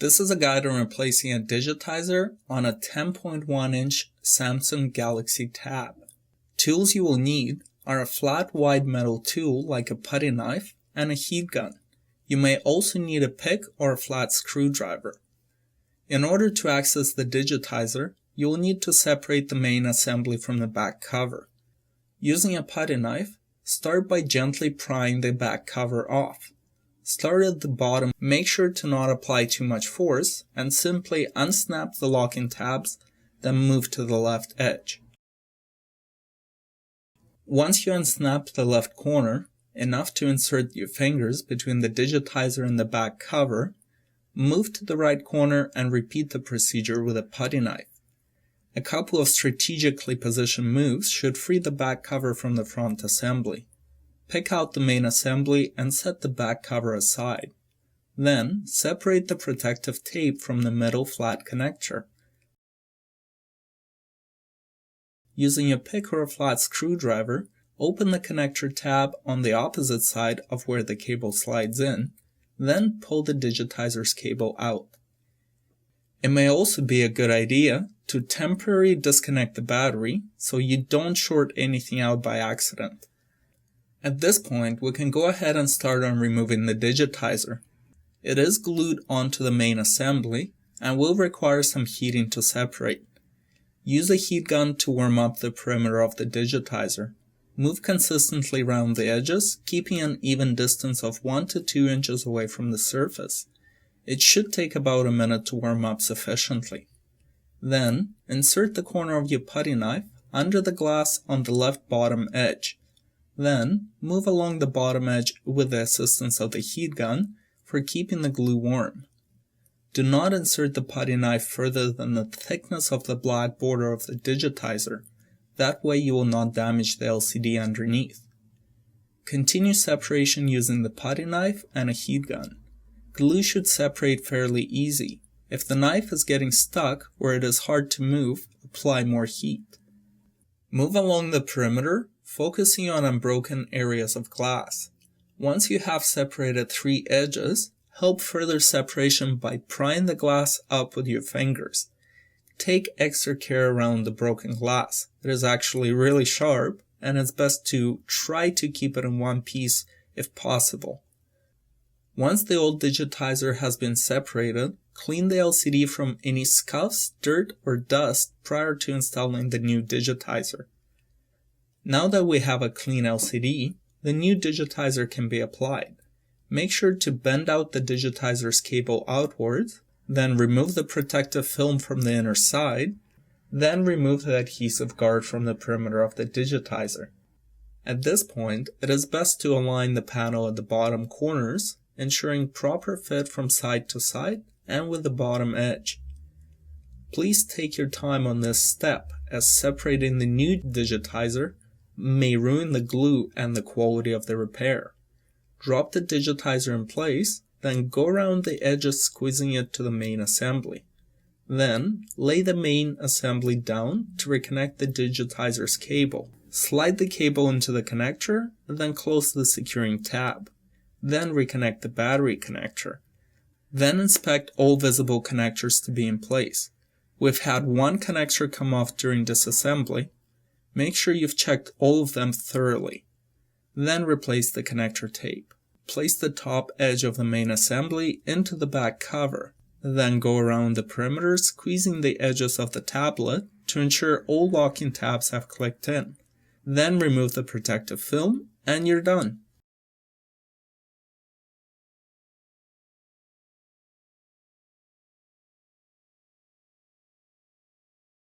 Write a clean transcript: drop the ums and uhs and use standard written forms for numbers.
This is a guide on replacing a digitizer on a 10.1-inch Samsung Galaxy Tab. Tools you will need are a flat wide metal tool like a putty knife and a heat gun. You may also need a pick or a flat screwdriver. In order to access the digitizer, you will need to separate the main assembly from the back cover. Using a putty knife, start by gently prying the back cover off. Start at the bottom, make sure to not apply too much force, and simply unsnap the locking tabs, then move to the left edge. Once you unsnap the left corner, enough to insert your fingers between the digitizer and the back cover, move to the right corner and repeat the procedure with a putty knife. A couple of strategically positioned moves should free the back cover from the front assembly. Pick out the main assembly and set the back cover aside. Then, separate the protective tape from the middle flat connector. Using a pick or a flat screwdriver, open the connector tab on the opposite side of where the cable slides in, then pull the digitizer's cable out. It may also be a good idea to temporarily disconnect the battery so you don't short anything out by accident. At this point, we can go ahead and start on removing the digitizer. It is glued onto the main assembly and will require some heating to separate. Use a heat gun to warm up the perimeter of the digitizer. Move consistently around the edges, keeping an even distance of 1 to 2 inches away from the surface. It should take about a minute to warm up sufficiently. Then, insert the corner of your putty knife under the glass on the left bottom edge. Then, move along the bottom edge with the assistance of the heat gun for keeping the glue warm. Do not insert the putty knife further than the thickness of the black border of the digitizer. That way you will not damage the LCD underneath. Continue separation using the putty knife and a heat gun. Glue should separate fairly easy. If the knife is getting stuck or it is hard to move, apply more heat. Move along the perimeter, focusing on unbroken areas of glass. Once you have separated 3 edges, help further separation by prying the glass up with your fingers. Take extra care around the broken glass. It is actually really sharp, and it's best to try to keep it in one piece if possible. Once the old digitizer has been separated, clean the LCD from any scuffs, dirt, or dust prior to installing the new digitizer. Now that we have a clean LCD, the new digitizer can be applied. Make sure to bend out the digitizer's cable outwards, then remove the protective film from the inner side, then remove the adhesive guard from the perimeter of the digitizer. At this point, it is best to align the panel at the bottom corners, ensuring proper fit from side to side and with the bottom edge. Please take your time on this step, as separating the new digitizer may ruin the glue and the quality of the repair. Drop the digitizer in place, then go around the edges squeezing it to the main assembly. Then, lay the main assembly down to reconnect the digitizer's cable. Slide the cable into the connector, then close the securing tab. Then reconnect the battery connector. Then inspect all visible connectors to be in place. We've had one connector come off during disassembly. Make sure you've checked all of them thoroughly. Then replace the connector tape. Place the top edge of the main assembly into the back cover. Then go around the perimeter, squeezing the edges of the tablet to ensure all locking tabs have clicked in. Then remove the protective film and you're done.